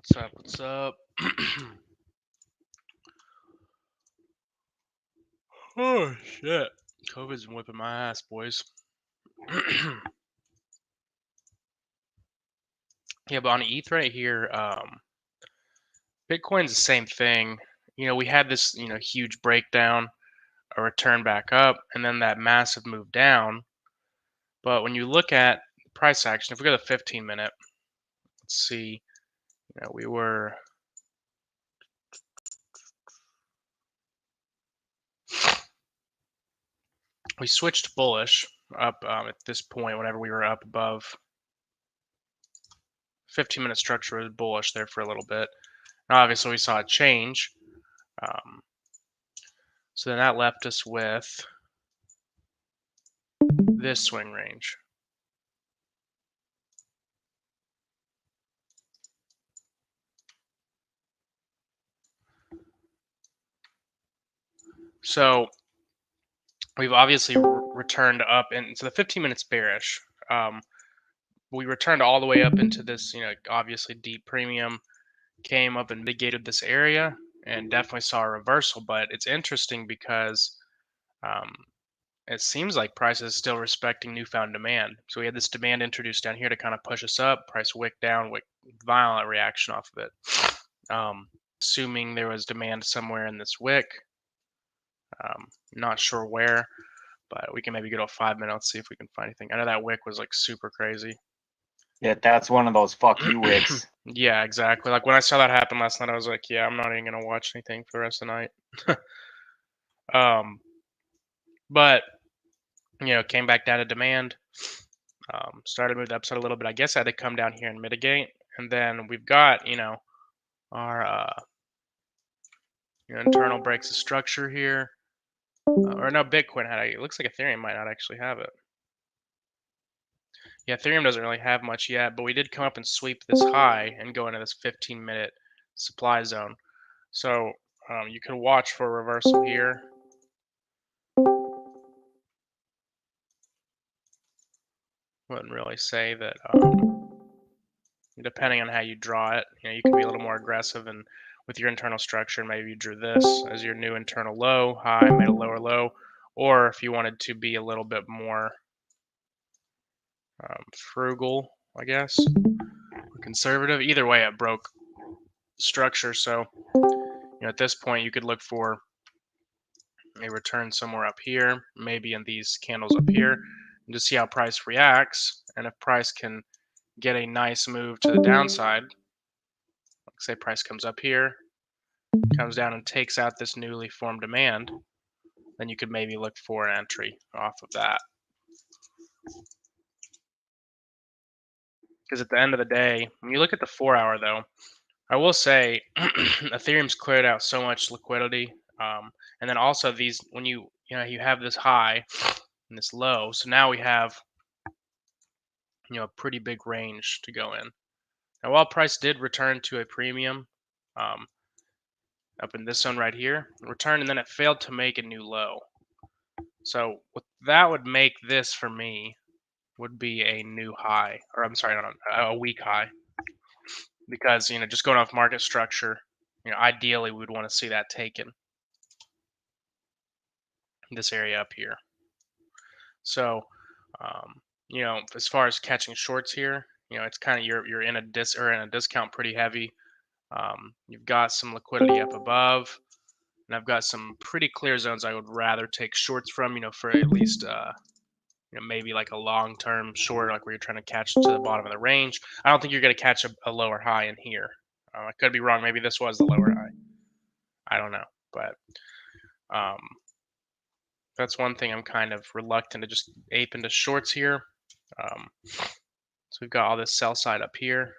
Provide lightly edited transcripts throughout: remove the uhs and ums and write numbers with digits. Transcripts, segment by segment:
What's up? What's up? Oh shit! COVID's whipping my ass, boys. Yeah, but on ETH right here, Bitcoin's the same thing. You know, we had this, huge breakdown, a return back up, and then that massive move down. But when you look at price action, if we go to 15-minute, let's see, we switched bullish up at this point whenever we were up above 15-minute structure was bullish there for a little bit. Now, obviously, we saw a change. So then that left us with this swing range. So we've obviously returned up, and so the 15 minutes bearish. We returned all the way up into this, obviously deep premium, came up and mitigated this area, and definitely saw a reversal. But it's interesting because it seems like price is still respecting newfound demand. So we had this demand introduced down here to kind of push us up. Price wick down, violent reaction off of it. Assuming there was demand somewhere in this wick. Not sure where, but we can maybe go to a 5-minute. Let's see if we can find anything. I know that wick was like super crazy. Yeah, that's one of those fuck you wicks. Yeah, exactly. Like when I saw that happen last night, I was like, yeah, I'm not even gonna watch anything for the rest of the night. But came back down to demand. Started to move the upside a little bit. I guess I had to come down here and mitigate, and then we've got our internal breaks of structure here. Or no, Bitcoin had it. It looks like Ethereum might not actually have it. Yeah, Ethereum doesn't really have much yet, but we did come up and sweep this high and go into this 15-minute supply zone. So you can watch for a reversal here. Wouldn't really say that. Depending on how you draw it, you can be a little more aggressive and with your internal structure. Maybe you drew this as your new internal low, high, made a lower low, or if you wanted to be a little bit more frugal, I guess, conservative. Either way, it broke structure. So at this point, you could look for a return somewhere up here, maybe in these candles up here, and just see how price reacts. And if price can get a nice move to the downside, like say price comes up here, comes down and takes out this newly formed demand, then you could maybe look for an entry off of that. Because at the end of the day, when you look at the 4-hour though, I will say Ethereum's cleared out so much liquidity, and then also these when you have this high and this low, so now we have a pretty big range to go in. Now while price did return to a premium up in this zone right here, returned and then it failed to make a new low. So what that would make this for me would be a new high, or I'm sorry, a weak high, because just going off market structure, ideally we would want to see that taken. This area up here. So, as far as catching shorts here, it's kind of you're in a discount pretty heavy. You've got some liquidity up above, and I've got some pretty clear zones I would rather take shorts from. For at least maybe like a long-term short, like where you're trying to catch to the bottom of the range. I don't think you're going to catch a lower high in here. I could be wrong. Maybe this was the lower high. I don't know, but that's one thing I'm kind of reluctant to just ape into shorts here. So we've got all this sell side up here.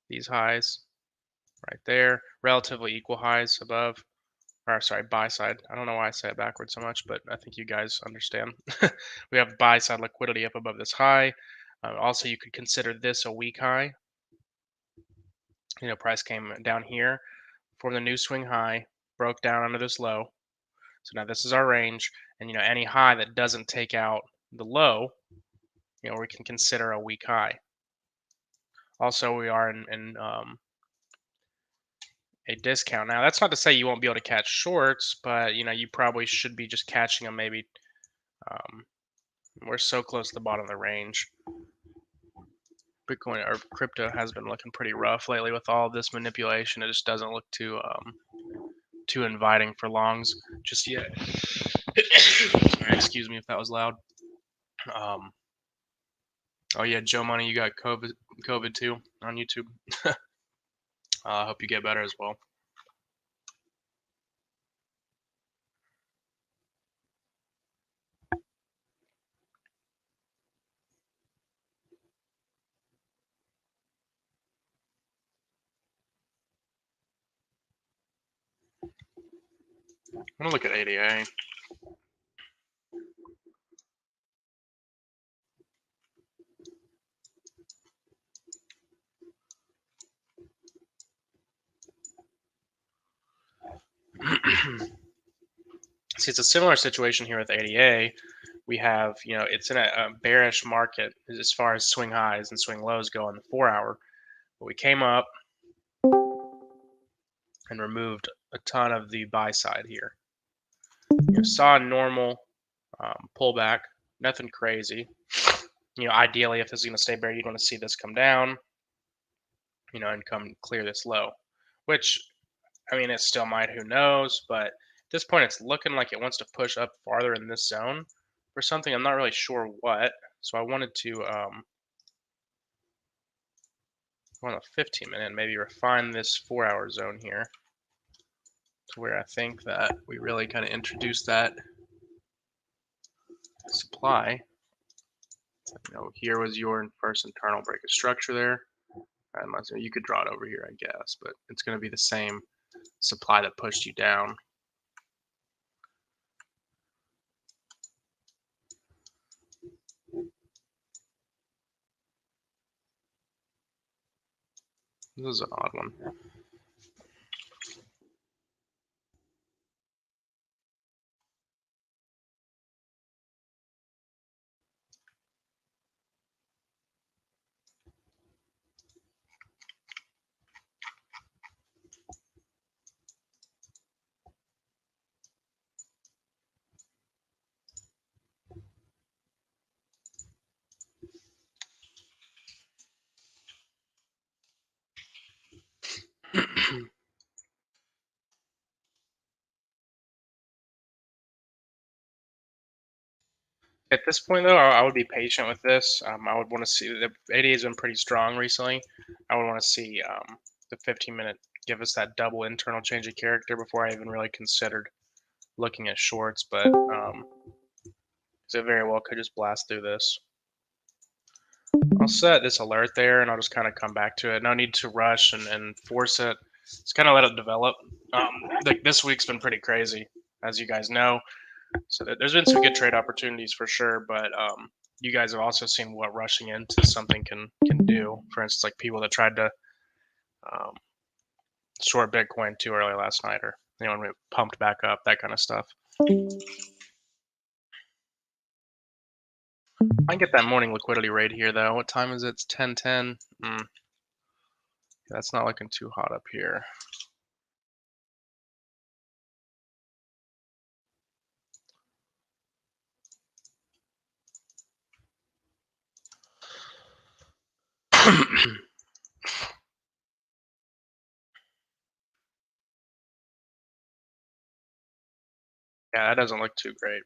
These highs right there, relatively equal highs above. Or sorry, buy side. I don't know why I say it backwards so much, but I think you guys understand. We have buy side liquidity up above this high. Also, you could consider this a weak high. Price came down here, formed the new swing high, broke down under this low. So now this is our range, and any high that doesn't take out the low, we can consider a weak high. Also, we are in a discount. Now, that's not to say you won't be able to catch shorts, but you probably should be just catching them. Maybe we're so close to the bottom of the range. Bitcoin or crypto has been looking pretty rough lately with all this manipulation. It just doesn't look too inviting for longs just yet. Excuse me if that was loud. Oh yeah, Joe Money, you got COVID too on YouTube. I hope you get better as well. I'm gonna look at ADA. See, it's a similar situation here with ADA. We have, it's in a bearish market as far as swing highs and swing lows go on the 4 hour. But we came up and removed a ton of the buy side here. Saw a normal pullback, nothing crazy. Ideally, if this is going to stay bear, you'd want to see this come down, and come clear this low, which, it still might, who knows, but at this point, it's looking like it wants to push up farther in this zone for something. I'm not really sure what, so I wanted to, on a 15-minute, maybe refine this 4 hour zone here to where I think that we really kind of introduce that supply. Here was your first internal break of structure there. You could draw it over here, I guess, but it's going to be the same supply that pushed you down. This is an odd one. At this point, though, I would be patient with this. I would want to see the ADA has been pretty strong recently. I would want to see the 15-minute give us that double internal change of character before I even really considered looking at shorts. But it very well could just blast through this. I'll set this alert there, and I'll just kind of come back to it. No need to rush and force it. Just kind of let it develop. Like this week's been pretty crazy, as you guys know. So there's been some good trade opportunities for sure, but you guys have also seen what rushing into something can do. For instance, like people that tried to short Bitcoin too early last night, or when we pumped back up, that kind of stuff. I can get that morning liquidity rate here though. What time is it? It's 10:10. That's not looking too hot up here. Yeah, that doesn't look too great.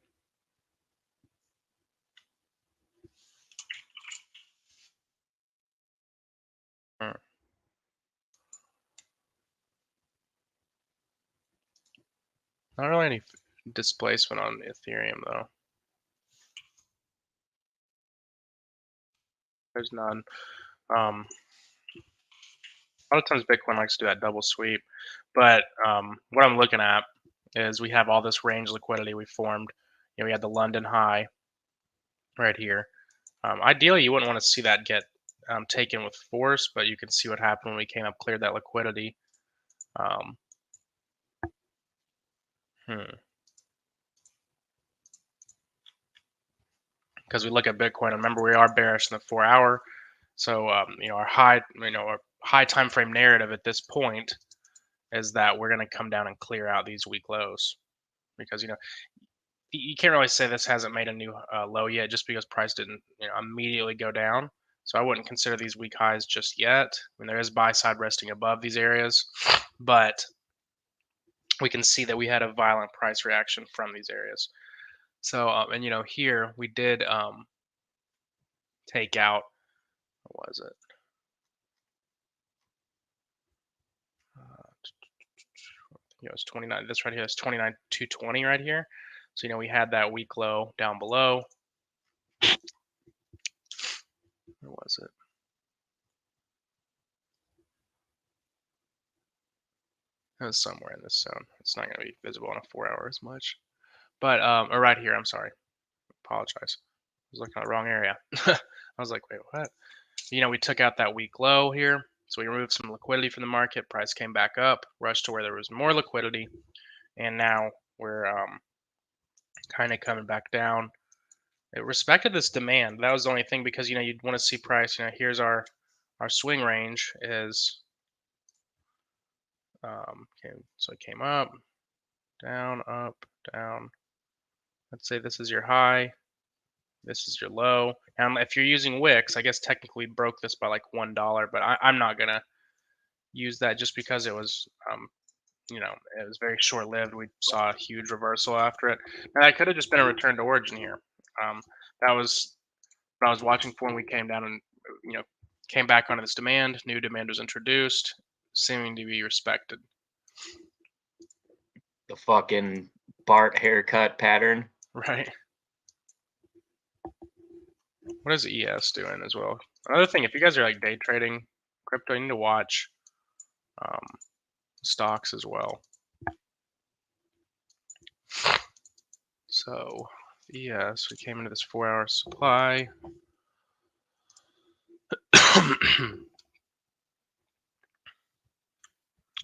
Not really any displacement on Ethereum though. There's none. A lot of times Bitcoin likes to do that double sweep, but what I'm looking at is we have all this range liquidity we formed. You know, we had the London high right here. Ideally, you wouldn't want to see that get taken with force, but you can see what happened when we came up, cleared that liquidity. Because we look at Bitcoin, remember we are bearish in the 4 hour, so you know, our high time frame narrative at this point is that we're going to come down and clear out these weak lows, because you know, you can't really say this hasn't made a new low yet just because price didn't, you know, immediately go down. So I wouldn't consider these weak highs just yet. I mean, there is buy side resting above these areas, but we can see that we had a violent price reaction from these areas. So and you know, here we did take out, what was it? You know, it's 29. This right here is 29,220 right here. So you know, we had that weak low down below. Where was it? It was somewhere in this zone. It's not going to be visible on a 4 hour as much, but or right here. I'm sorry. Apologize. I was looking at the wrong area. I was like, wait, what? You know, we took out that weak low here, so we removed some liquidity from the market. Price came back up, rushed to where there was more liquidity, and now we're kind of coming back down. It respected this demand. That was the only thing, because you know, you'd want to see price. You know, here's our swing range is okay, so it came up, down, up, down. Let's say this is your high, this is your low. If you're using Wix, I guess technically we broke this by like $1, but I'm not gonna use that just because it was you know, it was very short-lived. We saw a huge reversal after it. Now that could have just been a return to origin here. That was what I was watching for when we came down and, you know, came back onto this demand. New demand was introduced, seeming to be respected. The fucking Bart haircut pattern. Right. What is ES doing as well? Another thing, if you guys are like day trading crypto, you need to watch stocks as well. So ES, we came into this 4 hour supply.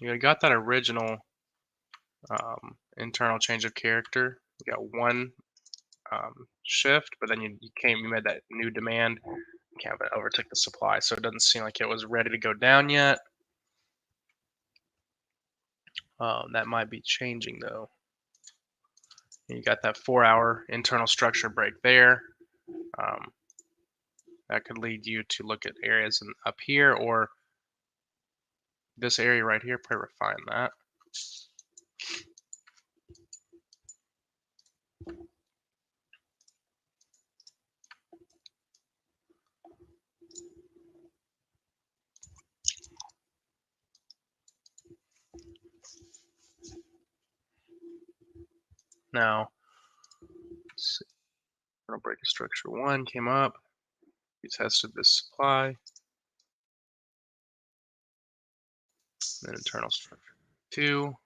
You got that original internal change of character. You got one shift, but then you made that new demand, kind of overtook the supply, so it doesn't seem like it was ready to go down yet. That might be changing though. And you got that 4 hour internal structure break there. That could lead you to look at areas up here, or this area right here. Probably refine that. Now, let's see. We're gonna break a structure 1, came up. We tested this supply. Then internal structure 2,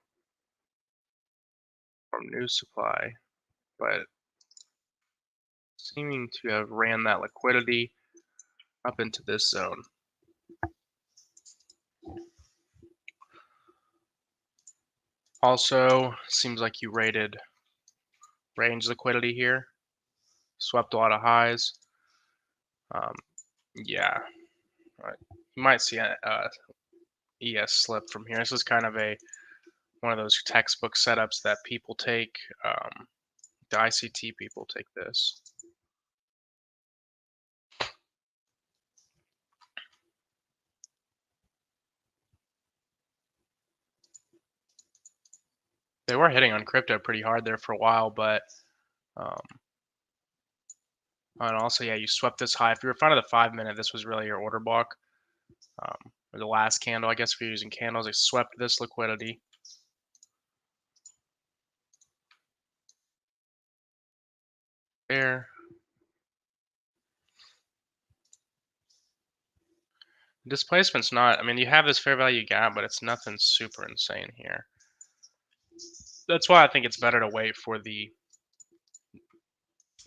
from new supply, but seeming to have ran that liquidity up into this zone. Also, seems like you rated range liquidity here, swept a lot of highs. Yeah, you might see ES slip from here. This is kind of one of those textbook setups that people take. The ICT people take this. They were hitting on crypto pretty hard there for a while, but and also, yeah, you swept this high. If you were in front of the 5-minute, this was really your order block. Or the last candle, I guess if you're using candles, they swept this liquidity. There. Displacement's not, I mean, you have this fair value gap, but it's nothing super insane here. That's why I think it's better to wait for the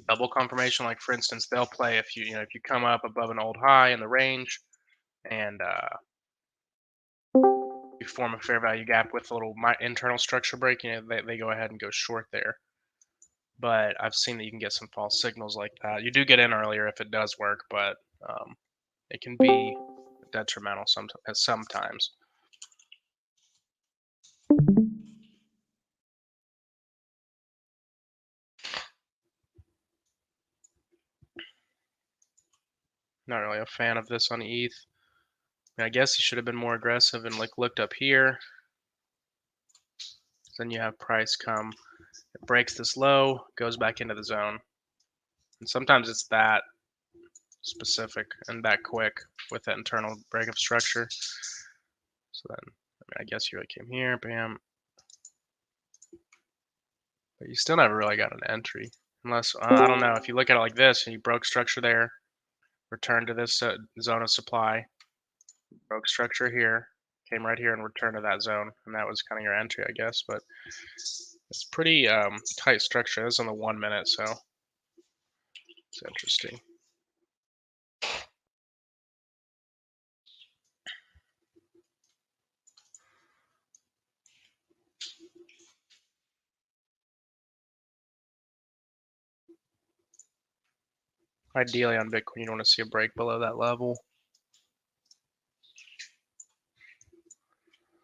double confirmation. Like for instance, they'll play if you if you come up above an old high in the range and you form a fair value gap with a little internal structure break, they go ahead and go short there. But I've seen that you can get some false signals like that. You do get in earlier if it does work, but it can be detrimental sometimes. Not really a fan of this on ETH. I guess you should have been more aggressive and looked up here. Then you have price come, it breaks this low, goes back into the zone. And sometimes it's that specific and that quick with that internal break of structure. So then, I guess you really came here, bam. But you still never really got an entry. Unless, I don't know, if you look at it like this and you broke structure there, return to this zone of supply, broke structure here, came right here and returned to that zone. And that was kind of your entry, I guess. But it's pretty tight structure. This is on the 1 minute, so it's interesting. Ideally on Bitcoin, you don't want to see a break below that level.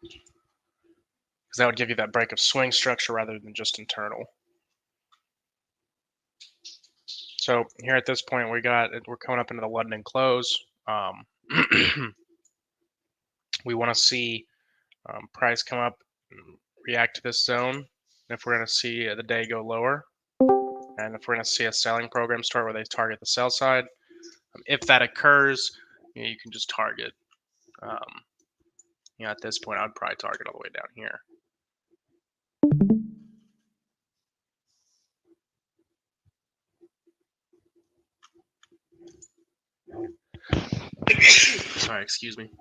Because that would give you that break of swing structure rather than just internal. So here at this point, we're coming up into the London close. We want to see price come up, react to this zone. If we're going to see the day go lower, and if we're going to see a selling program start where they target the sell side, if that occurs, you can just target. At this point, I'd probably target all the way down here. Sorry, excuse me.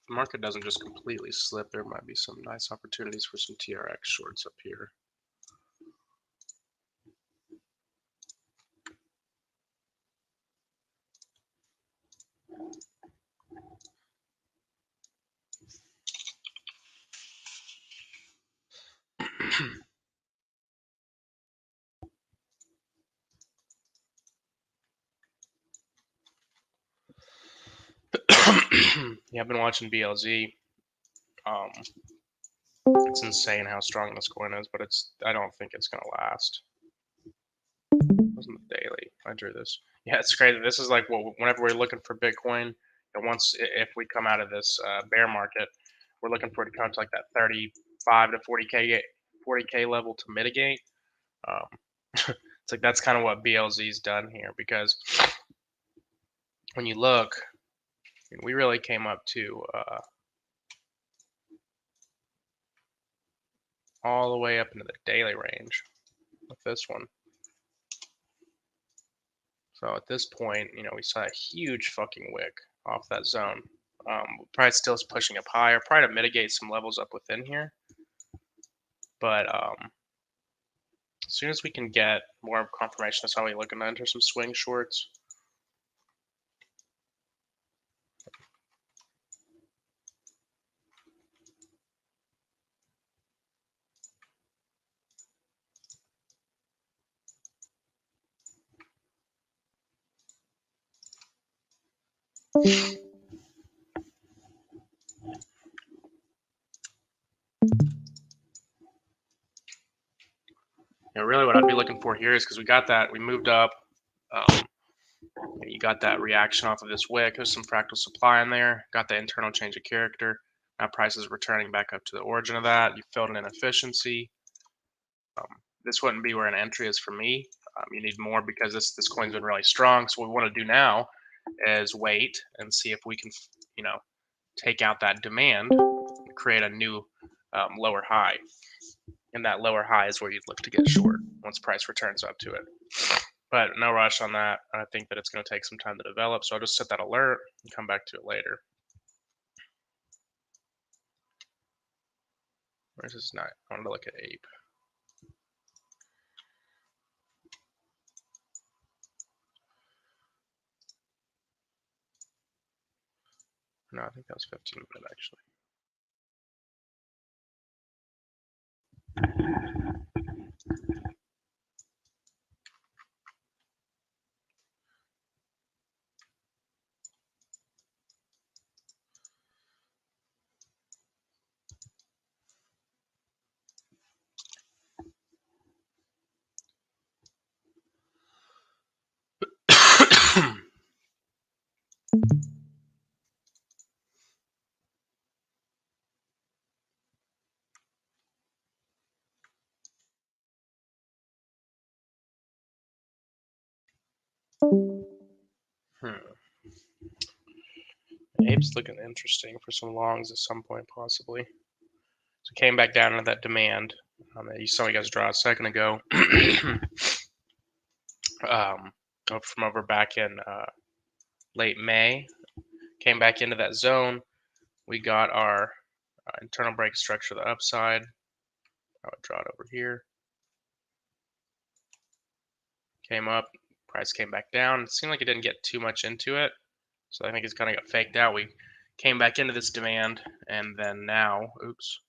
The market doesn't just completely slip, there might be some nice opportunities for some TRX shorts up here. Yeah, I've been watching BLZ. It's insane how strong this coin is, but I don't think it's gonna last. Wasn't the daily? I drew this. Yeah, it's crazy. This is like whenever we're looking for Bitcoin, and if we come out of this bear market, we're looking for it to come to like that 35 to 40k level to mitigate. It's like that's kind of what BLZ's done here, because when you look, we really came up to all the way up into the daily range with this one. So at this point, we saw a huge fucking wick off that zone. Price still is pushing up higher, probably to mitigate some levels up within here. But as soon as we can get more confirmation, that's how we're looking to enter some swing shorts. Really what I'd be looking for here is, because we moved up, you got that reaction off of this wick. There's some fractal supply in there. Got the internal change of character. Now price is returning back up to the origin of that. You filled an inefficiency. This wouldn't be where an entry is for me. You need more, because this coin's been really strong. So what we want to do now is wait and see if we can, take out that demand and create a new lower high. And that lower high is where you'd look to get short once price returns up to it. But no rush on that. I think that it's going to take some time to develop. So I'll just set that alert and come back to it later. Where's this night? I wanted to look at ape. No, I think that was 15 minutes actually. Ape's looking interesting for some longs at some point, possibly. So came back down into that demand. You saw you guys draw a second ago. From over back in late May. Came back into that zone. We got our internal break structure to the upside. I would draw it over here. Came up, price came back down. It seemed like it didn't get too much into it. So I think it's kind of got faked out. We came back into this demand, and then now, oops.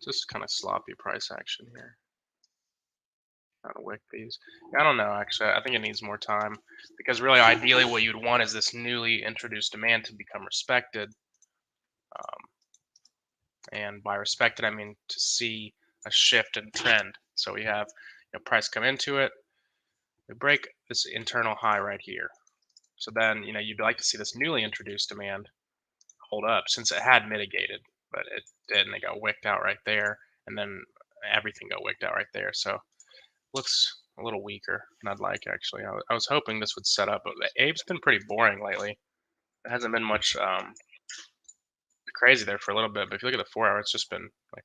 Just kind of sloppy price action here. How to wick these. I don't know, actually. I think it needs more time, because really, ideally, what you'd want is this newly introduced demand to become respected. And by respected, I mean to see a shift in trend. So we have price come into it. We break this internal high right here. So then, you'd like to see this newly introduced demand hold up, since it had mitigated, but it didn't. It got wicked out right there, and then everything got wicked out right there. So looks a little weaker than I'd like, actually. I was hoping this would set up, but Abe's been pretty boring lately. It hasn't been much crazy there for a little bit, but if you look at the 4 hour, it's just been like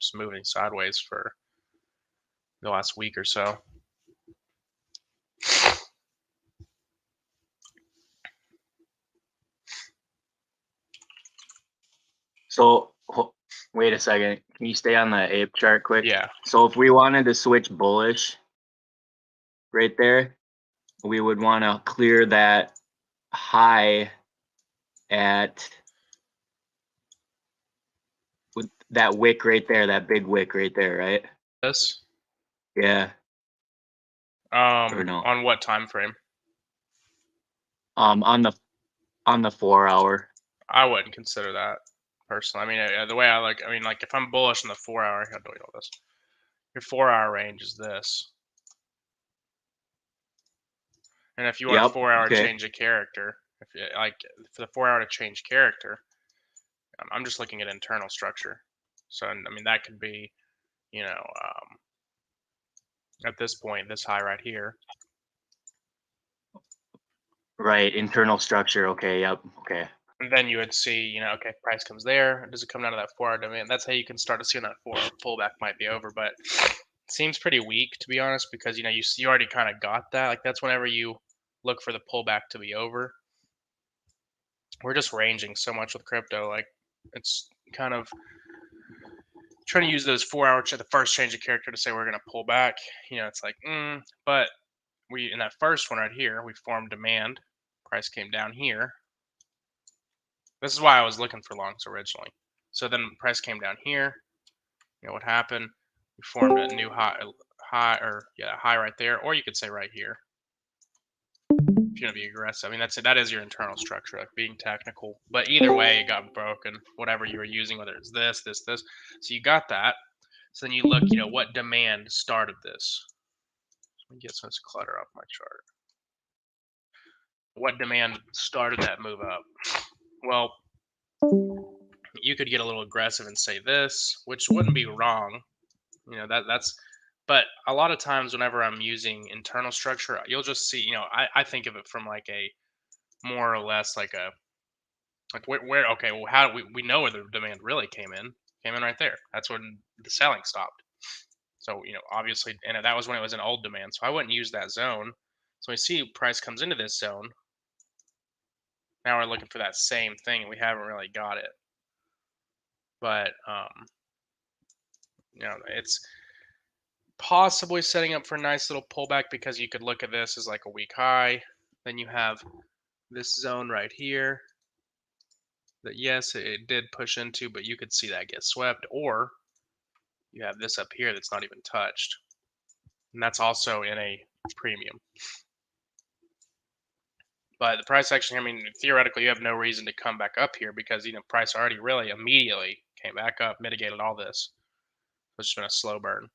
just moving sideways for the last week or so. So wait a second. Can you stay on the ape chart quick? Yeah. So if we wanted to switch bullish right there, we would want to clear that high at with that wick right there, that big wick right there, right? This? Yeah. Or no? On what time frame? On the 4 hour. I wouldn't consider that personally. I mean, the way I look, I mean, like if I'm bullish in the 4 hour, how do I do all this? Your 4 hour range is this. And if you want a Yep. 4 hour Okay. change of character, if you, like for the 4 hour to change character, I'm just looking at internal structure. So I mean that could be, you know, at this point, this high right here. Right. Internal structure. Okay. Yep. Okay. And then you would see, you know, okay, price comes there. Does it come down to that 4 hour demand? That's how you can start to see when that 4 hour pullback might be over. But it seems pretty weak, to be honest, because, you know, you already kind of got that. Like that's whenever you look for the pullback to be over. We're just ranging so much with crypto. Like it's kind of trying to use those 4 hour, the first change of character to say we're going to pull back. You know, it's like, but we, in that first one right here, we formed demand. Price came down here. This is why I was looking for longs originally. So then price came down here. You know what happened? We formed a new high right there, or you could say right here. If you're gonna be aggressive, I mean that is your internal structure, like being technical. But either way, it got broken. Whatever you were using, whether it's this. So you got that. So then you look, you know, what demand started this. Let me get some clutter off my chart. What demand started that move up? Well, you could get a little aggressive and say this, which wouldn't be wrong. You know, that's but a lot of times whenever I'm using internal structure, you'll just see, you know, I think of it from like a more or less like a like where okay, well how do we know where the demand really came in right there. That's when the selling stopped. So, you know, obviously, and that was when it was an old demand. So I wouldn't use that zone. So we see price comes into this zone. Now we're looking for that same thing. We haven't really got it. But you know, it's possibly setting up for a nice little pullback because you could look at this as like a weak high. Then you have this zone right here that, yes, it did push into, but you could see that get swept. Or you have this up here that's not even touched. And that's also in a premium. But the price action, I mean, theoretically, you have no reason to come back up here because, you know, price already really immediately came back up, mitigated all this. It's just been a slow burn.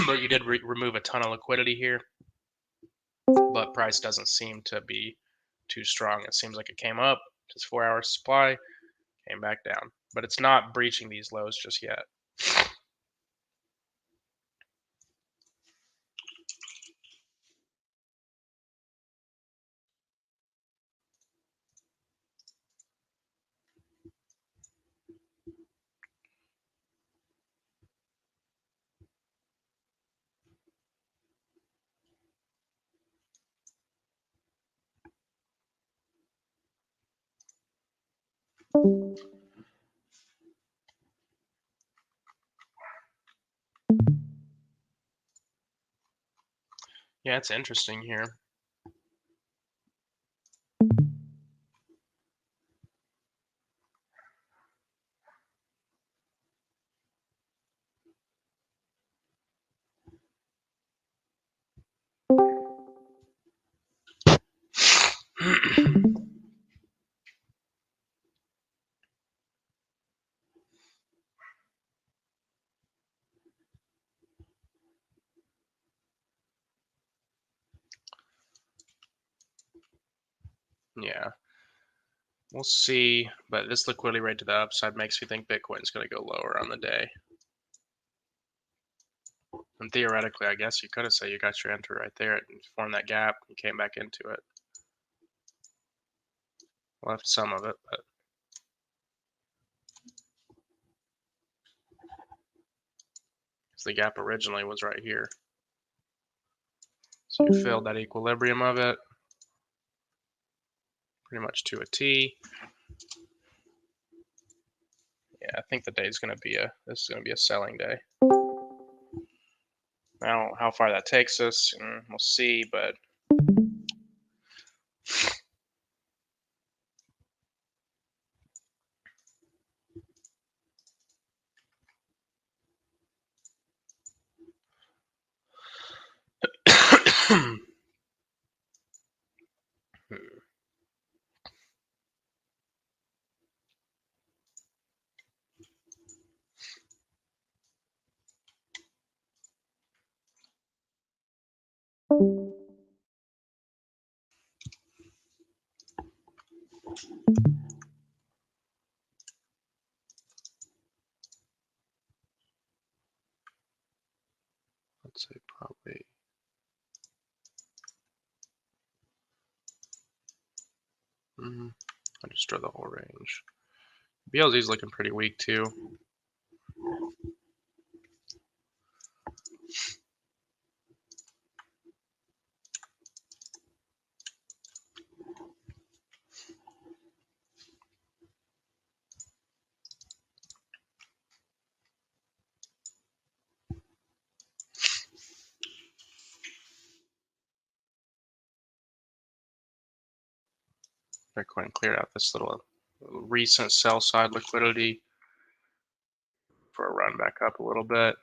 But you did remove a ton of liquidity here. But price doesn't seem to be too strong. It seems like it came up, just 4 hours supply, came back down. But it's not breaching these lows just yet. Yeah, it's interesting here. Yeah, we'll see. But this liquidity rate to the upside makes me think Bitcoin's going to go lower on the day. And theoretically, I guess you could have said you got your entry right there and formed that gap. You came back into it. Left some of it, but the gap originally was right here. So you filled that equilibrium of it pretty much to a T. Yeah, I think the day is going to be this is going to be a selling day. Now, how far that takes us, we'll see, but Let's say probably. I just draw the whole range. BLZ is looking pretty weak too. Bitcoin cleared out this little recent sell side liquidity for a run back up a little bit.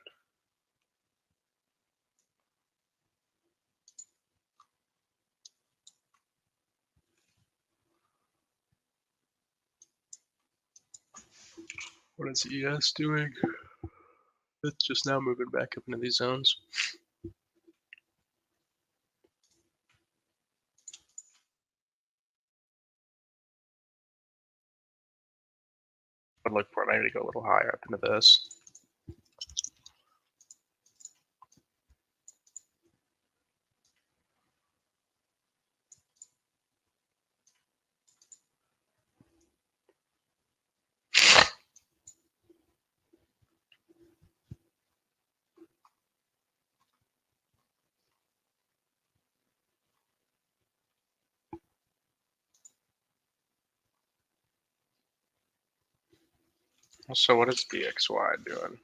What is ES doing? It's just now moving back up into these zones. I'd look for maybe to go a little higher up into this. So what is DXY doing?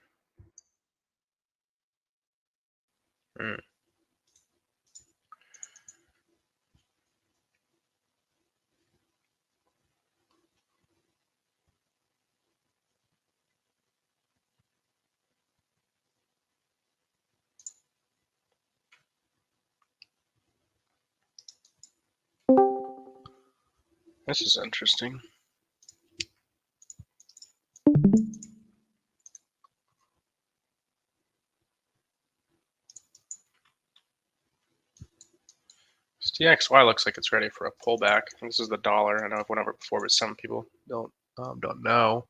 This is interesting. DXY looks like it's ready for a pullback. This is the dollar. I know I've went over it before, but some people don't know.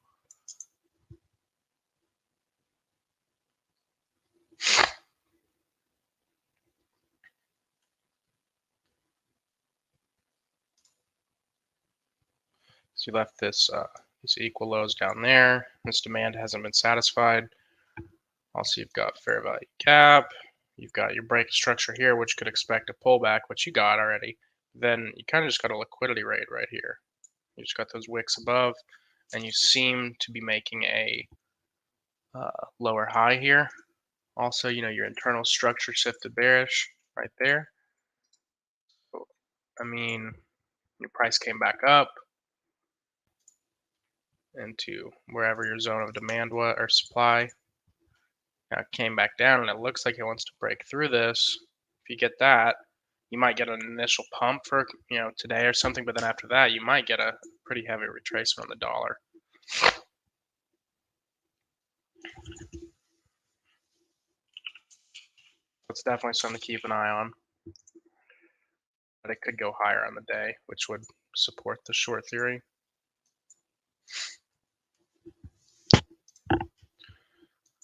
So you left this these equal lows down there. This demand hasn't been satisfied. Also, you've got fair value cap. You've got your break structure here, which could expect a pullback, which you got already. Then you kind of just got a liquidity raid right here. You just got those wicks above, and you seem to be making a lower high here. Also, you know, your internal structure shifted bearish right there. So, I mean, your price came back up into wherever your zone of demand was or supply. Now it came back down, and it looks like it wants to break through this. If you get that, you might get an initial pump for, you know, today or something, but then after that, you might get a pretty heavy retracement on the dollar. It's definitely something to keep an eye on. But it could go higher on the day, which would support the short theory.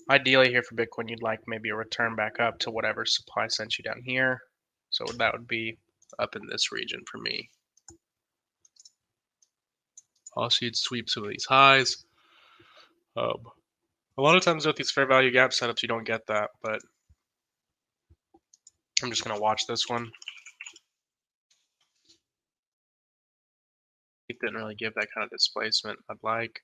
Ideally here for Bitcoin, you'd like maybe a return back up to whatever supply sent you down here. So that would be up in this region for me. Also, you'd sweep some of these highs. A lot of times with these fair value gap setups, you don't get that, but I'm just going to watch this one. It didn't really give that kind of displacement I'd like.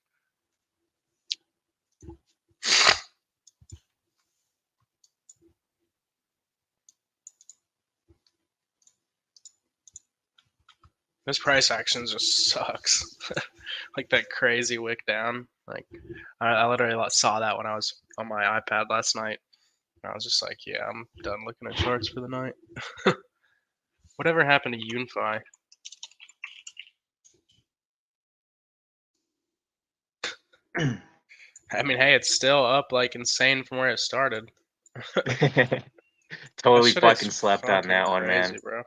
This price action just sucks. Like that crazy wick down. Like I literally saw that when I was on my iPad last night. And I was just like, yeah, I'm done looking at charts for the night. Whatever happened to Unify? I mean, hey, it's still up like insane from where it started. Totally fucking slept on that one, crazy, man. bro.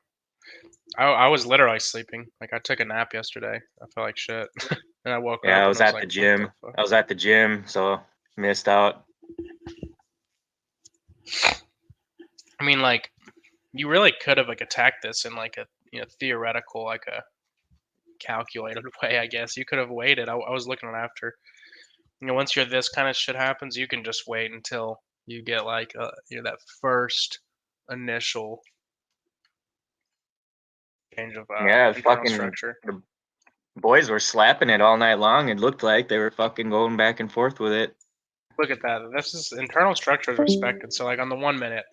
I was literally sleeping. Like I took a nap yesterday. I felt like shit, and I woke Yeah, up I and was I was at like, the "What gym. the fuck?" I was at the gym, so missed out. I mean, like you really could have like attacked this in like a theoretical, like a calculated way. I guess you could have waited. I was looking at after. Once this kind of shit happens, you can just wait until you get like that first initial change of Yeah, internal fucking structure. the boys were slapping it all night long. It looked like they were fucking going back and forth with it. Look at that. This is internal structure is respected. So like on the 1 minute,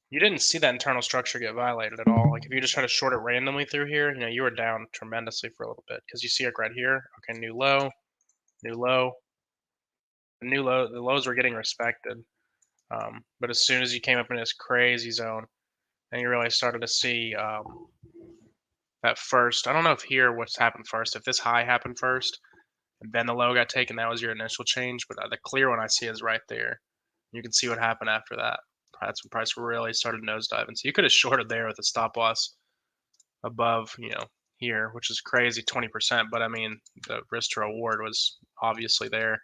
you didn't see that internal structure get violated at all. Like if you just try to short it randomly through here, you were down tremendously for a little bit because you see it right here. Okay, new low, new low, new low. The lows were getting respected. But as soon as you came up in this crazy zone, and you really started to see that first. I don't know if here what's happened first. If this high happened first, and then the low got taken, that was your initial change. But the clear one I see is right there. You can see what happened after that. That's when price really started nosediving. So you could have shorted there with a stop loss above, here, which is crazy, 20%. But I mean, the risk to reward was obviously there,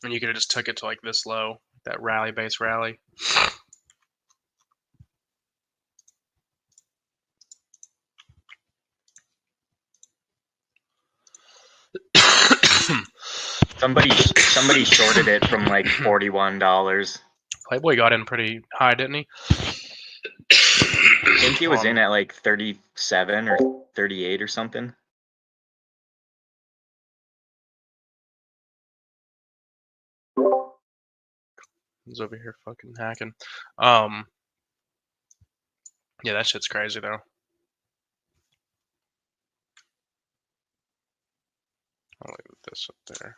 and you could have just took it to like this low, that rally base rally. Somebody shorted it from like $41. Playboy got in pretty high, didn't he? I think he was in at like 37 or 38 or something. He's over here fucking hacking. Yeah, that shit's crazy though. I'll leave this up there.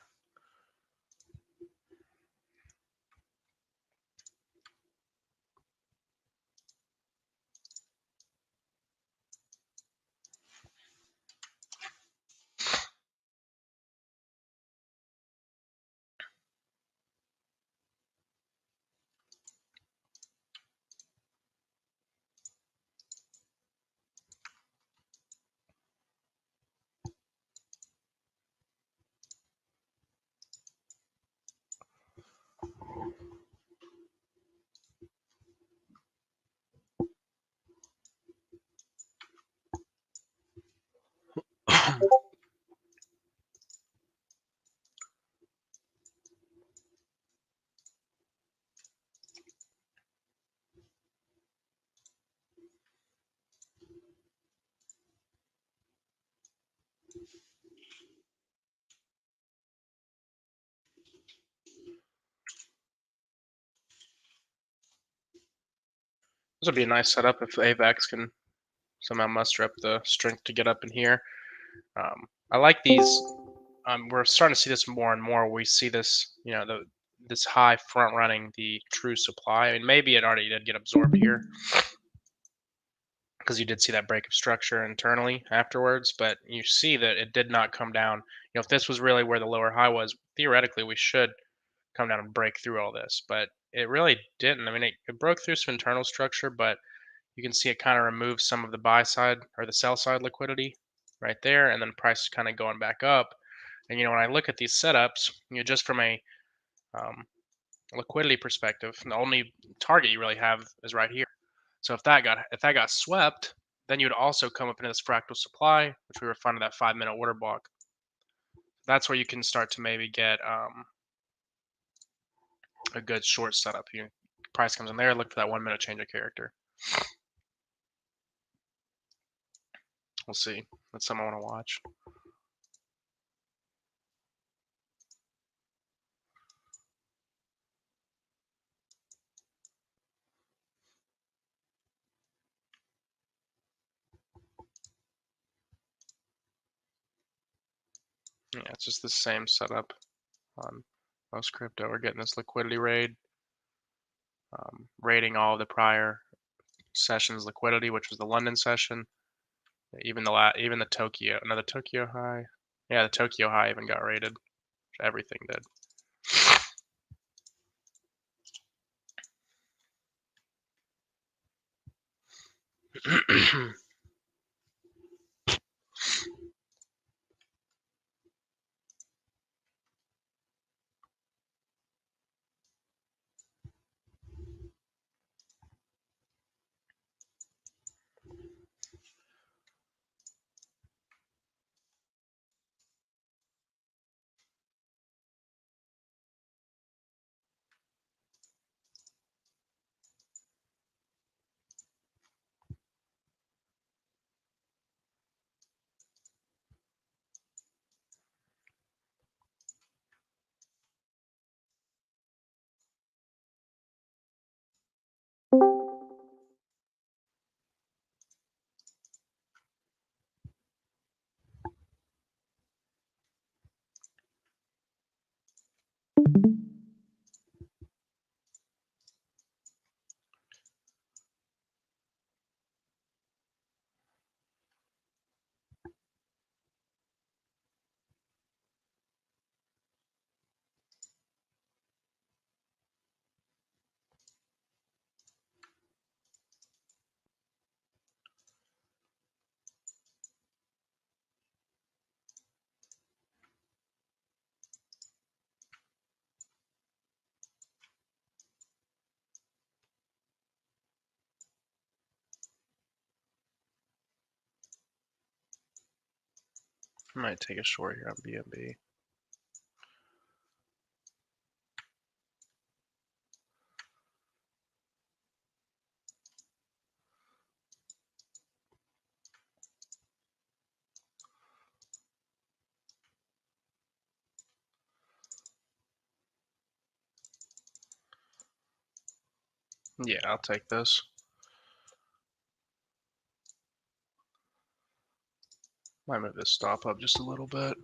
This would be a nice setup if AVAX can somehow muster up the strength to get up in here. I like these. We're starting to see this more and more. We see this, this high front running the true supply. I mean, maybe it already did get absorbed here because you did see that break of structure internally afterwards, but you see that it did not come down. If this was really where the lower high was, theoretically we should come down and break through all this, but it really didn't. I mean, it broke through some internal structure, but you can see it kind of removes some of the buy side or the sell side liquidity right there, and then price is kind of going back up. And when I look at these setups, just from a liquidity perspective, the only target you really have is right here. So if that got swept, then you'd also come up into this fractal supply, which we were finding that 5-minute order block. That's where you can start to maybe get a good short setup. Price comes in there, look for that 1-minute change of character. We'll see. That's something I want to watch. Yeah, it's just the same setup on most crypto. We're getting this liquidity raid, raiding all of the prior sessions liquidity, which was the London session. Even the Tokyo, no, the Tokyo high. Yeah, the Tokyo high even got raided. Everything did. I might take a short here on BNB. Yeah, I'll take this. Might move this stop up just a little bit.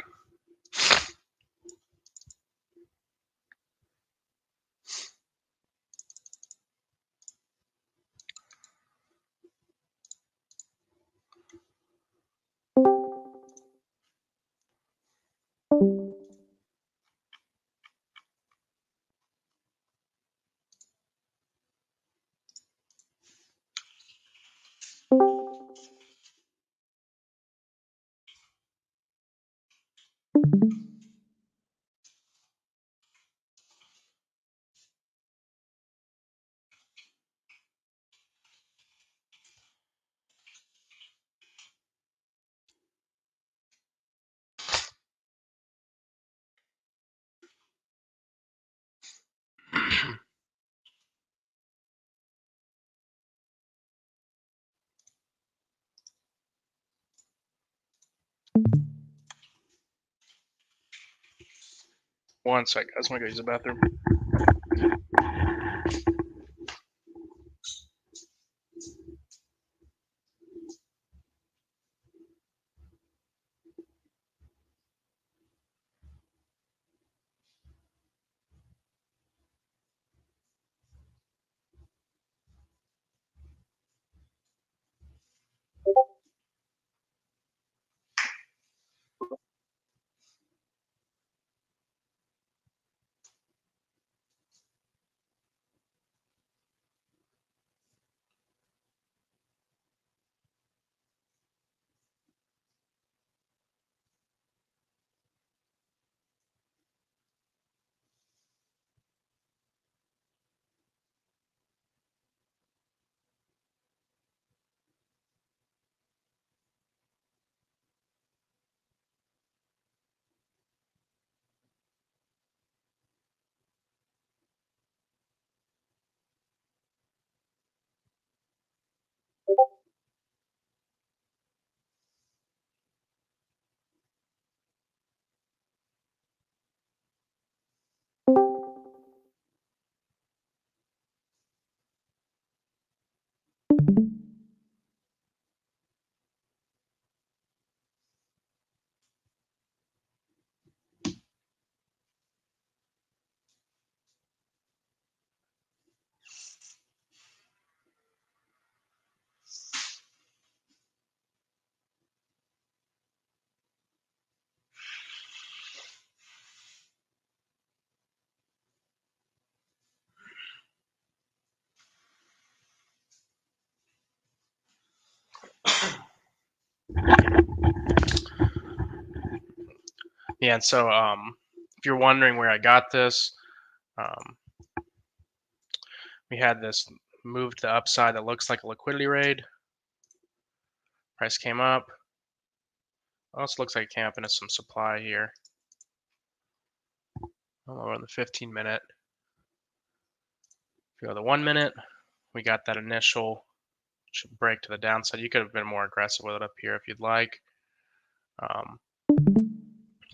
One sec, guys. I'm gonna go use the bathroom. Yeah, and so if you're wondering where I got this, we had this move to the upside that looks like a liquidity raid. Price came up. Also looks like it came up into some supply here. We're on the 15-minute. If you go to the 1 minute, we got that initial break to the downside. You could have been more aggressive with it up here if you'd like.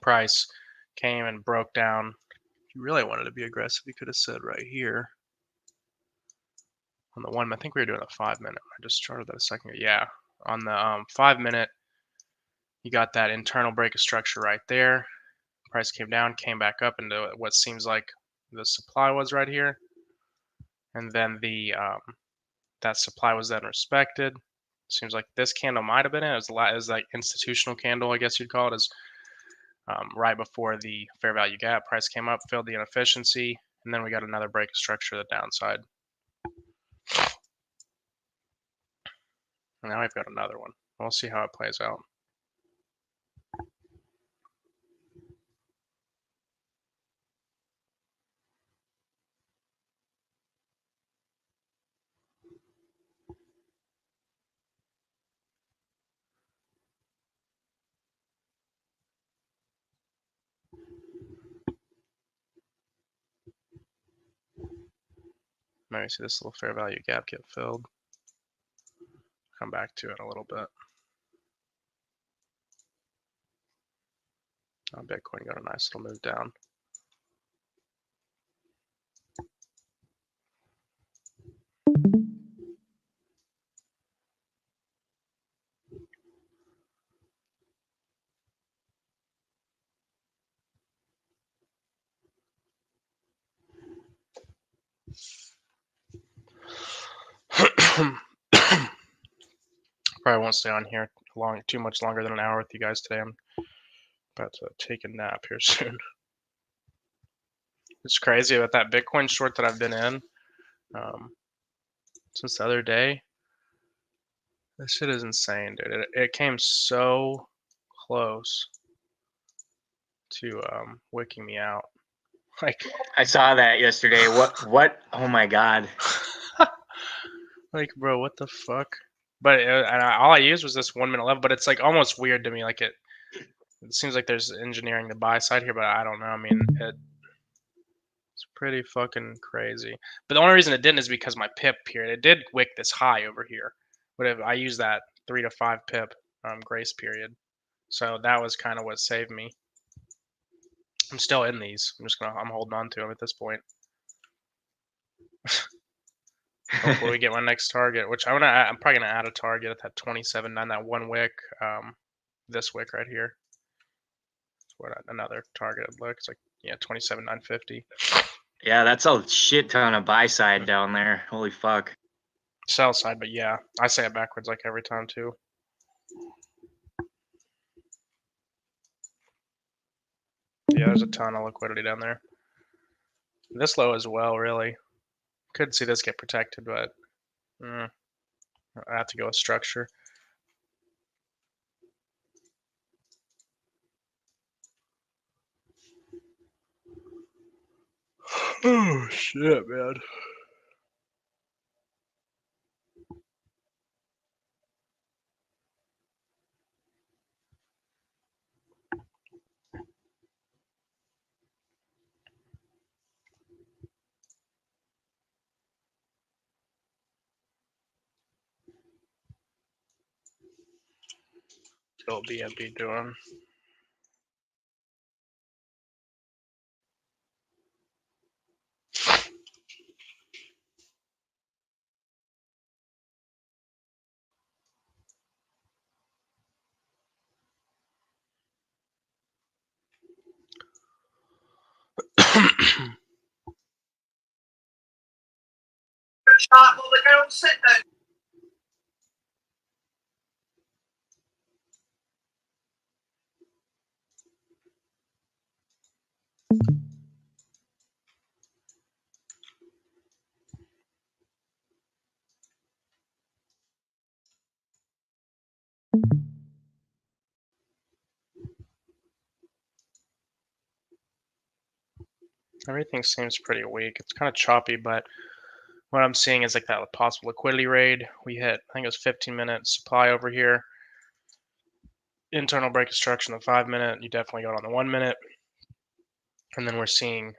Price came and broke down. If you really wanted to be aggressive, you could have said right here on the 1 minute. I think we were doing a 5 minute. I just charted that a second ago. Yeah, on the 5 minute, you got that internal break of structure right there. Price came down, came back up into what seems like the supply was right here, and then the that supply was then respected. Seems like this candle might have been it. It was like institutional candle, I guess you'd call it, is right before the fair value gap. Price came up, filled the inefficiency, and then we got another break of structure to the downside. And now we've got another one. We'll see how it plays out. Maybe see this little fair value gap get filled. Come back to it in a little bit. Bitcoin got a nice little move down. Probably won't stay on here too much longer than an hour with you guys today. I'm about to take a nap here soon. It's crazy about that Bitcoin short that I've been in since the other day. This shit is insane, dude. It came so close to wicking me out. Like, I saw that yesterday. What? Oh my god. like, bro, what the fuck? But all I used was this 1 minute level. But it's like almost weird to me. Like it seems like there's engineering the buy side here, but I don't know. I mean, it's pretty fucking crazy. But the only reason it didn't is because my pip period. It did wick this high over here, but if I used that 3 to 5 pip grace period, so that was kind of what saved me. I'm still in these. I'm holding on to them at this point. Hopefully we get my next target, which I'm probably gonna add a target at that 27.9, that one wick, this wick right here. What another target would look. It's like, yeah, 27.950. Yeah, that's a shit ton of buy side down there. Holy fuck. Sell side, but yeah, I say it backwards like every time too. Yeah, there's a ton of liquidity down there. This low as well, really. Could see this get protected, but I have to go with structure. Oh shit, man. What will BNB doing? Everything seems pretty weak. It's kind of choppy, but what I'm seeing is like that possible liquidity raid. We hit, I think it was 15-minute supply over here. Internal break of structure in the 5-minute. You definitely got on the 1-minute. And then we're seeing,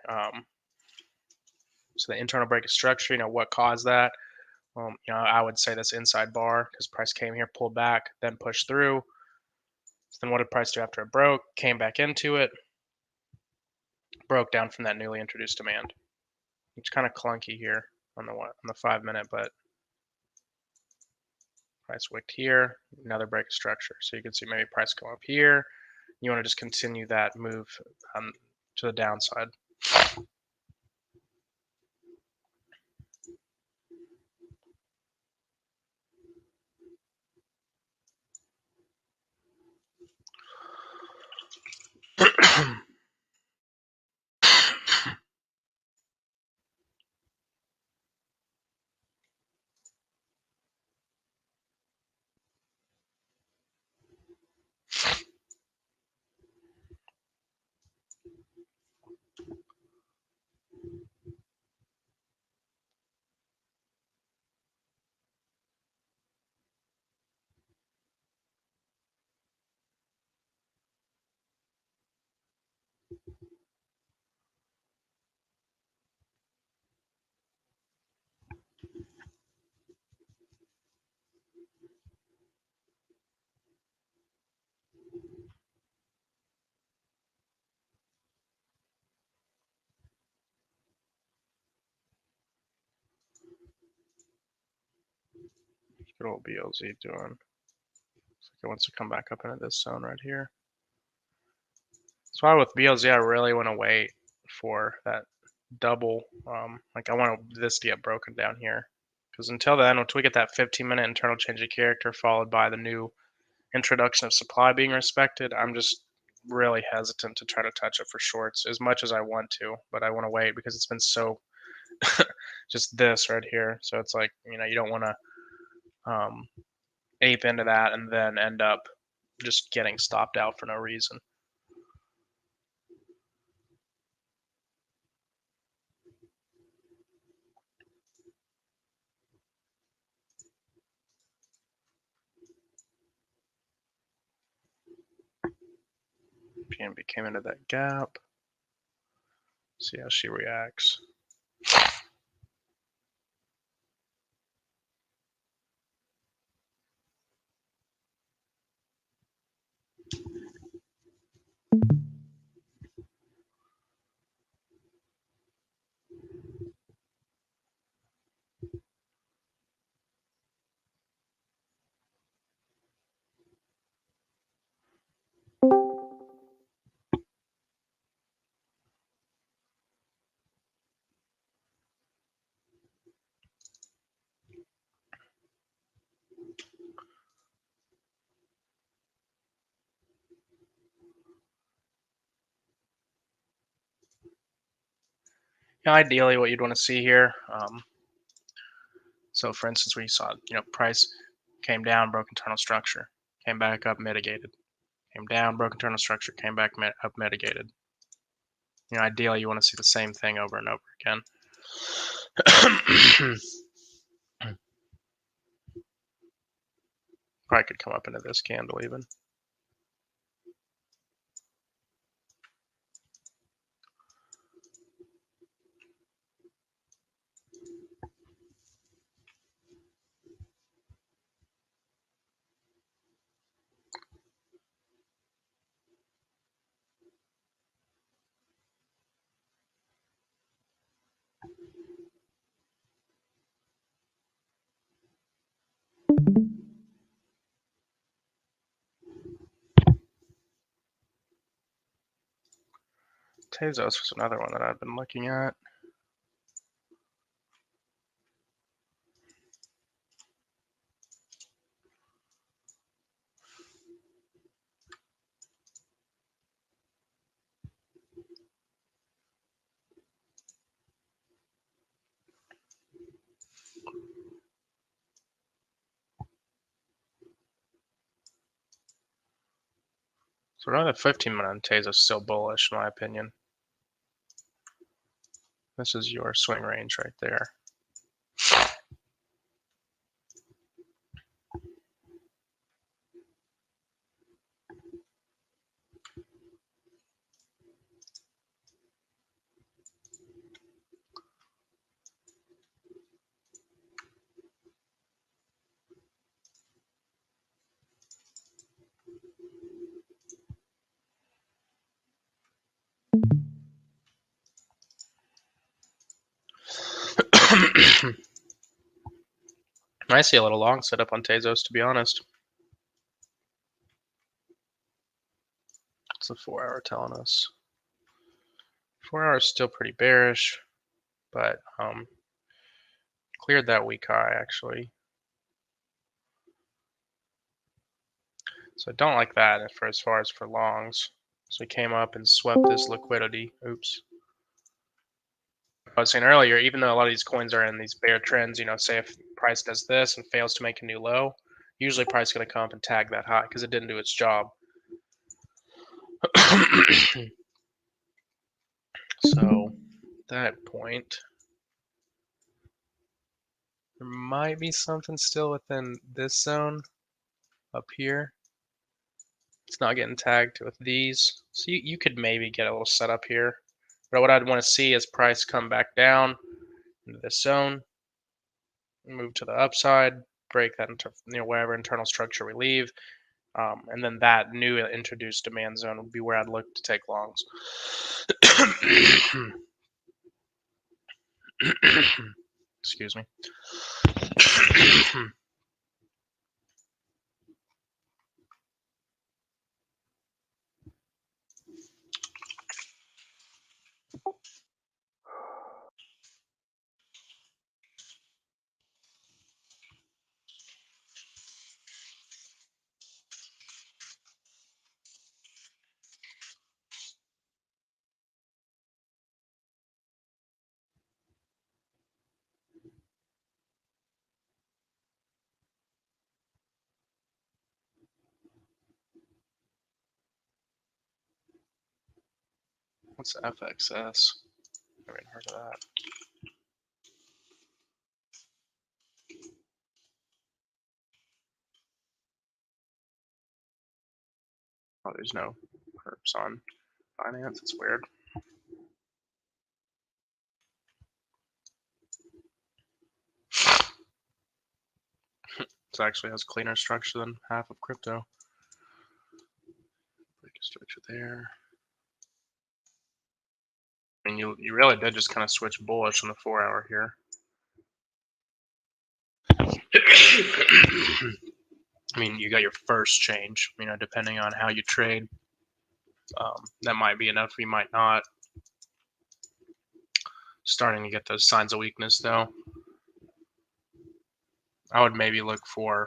so the internal break of structure, what caused that? I would say this inside bar because price came here, pulled back, then pushed through. So then what did price do after it broke? Came back into it, broke down from that newly introduced demand. It's kind of clunky here on the 5-minute, but price wicked here, another break of structure. So you can see maybe price come up here. You want to just continue that move to the downside. Good old BLZ doing. Looks like it wants to come back up into this zone right here. That's why with BLZ I really want to wait for that double. Like I want this to get broken down here, because until then, until we get that 15-minute internal change of character followed by the new introduction of supply being respected, I'm just really hesitant to try to touch it for shorts as much as I want to, but I want to wait because it's been so just this right here. So it's like, you don't want to ape into that and then end up just getting stopped out for no reason. PNB came into that gap. See how she reacts. Ideally, what you'd want to see here. So, for instance, we saw, price came down, broke internal structure, came back up, mitigated, came down, broke internal structure, came back up, mitigated. Ideally, you want to see the same thing over and over again. Probably could come up into this candle even. Tezos was another one that I've been looking at. So another 15-minute on Tezos is still bullish in my opinion. This is your swing range right there. I see a little long setup on Tezos, to be honest. What's the 4 hour telling us? 4 hours still pretty bearish, but cleared that weak high actually. So I don't like that for as far as for longs. So we came up and swept this liquidity. Oops. I was saying earlier, even though a lot of these coins are in these bear trends, you know, say if price does this and fails to make a new low, usually price is going to come up and tag that high because it didn't do its job. So that point, there might be something still within this zone up here. It's not getting tagged with these. So you could maybe get a little setup here. But what I'd want to see is price come back down into this zone, move to the upside, break that into, you know, whatever internal structure we leave. And then that new introduced demand zone would be where I'd look to take longs. Excuse me. What's FXS? I haven't heard of that. Oh, there's no perps on finance. It's weird. It actually has cleaner structure than half of crypto. Break a structure there. I mean, you really did just kind of switch bullish on the 4 hour here. I mean, you got your first change, you know, depending on how you trade. That might be enough, we might not. Starting to get those signs of weakness, though. I would maybe look for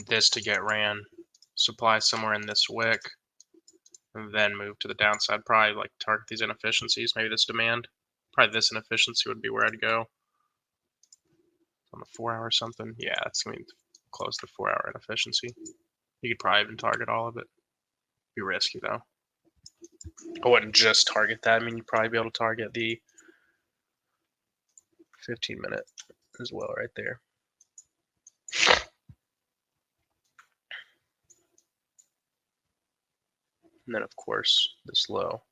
this to get ran, supply somewhere in this wick, and then move to the downside. Probably like target these inefficiencies, maybe this demand. Probably this inefficiency would be where I'd go. On the 4 hour or something. Yeah, it's going to be close to 4 hour inefficiency. You could probably even target all of it. Be risky, though. I wouldn't just target that. I mean, you'd probably be able to target the 15-minute as well right there. And then, of course, this low.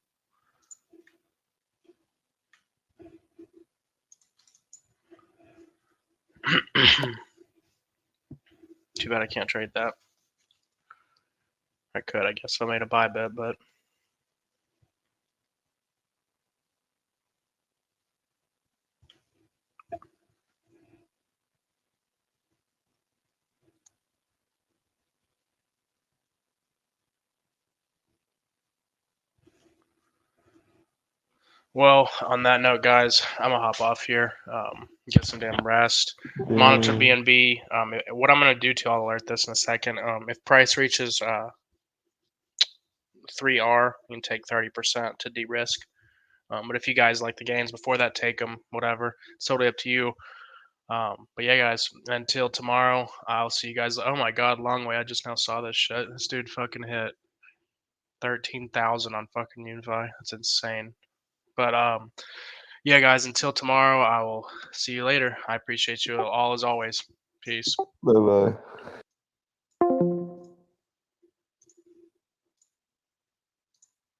Too bad I can't trade that. I could, I guess, if I made a buy bet, but well, on that note, guys, I'm gonna hop off here, get some damn rest, monitor BNB. What I'm gonna do to, I'll alert this in a second. If price reaches 3R, you can take 30% to de-risk. But if you guys like the gains before that, take them, whatever. It's totally up to you. But yeah, guys, until tomorrow, I'll see you guys. Oh my God, long way. I just now saw this shit. This dude fucking hit 13,000 on fucking Unify. That's insane. But yeah, guys, until tomorrow, I will see you later. I appreciate you all as always. Peace. Bye bye.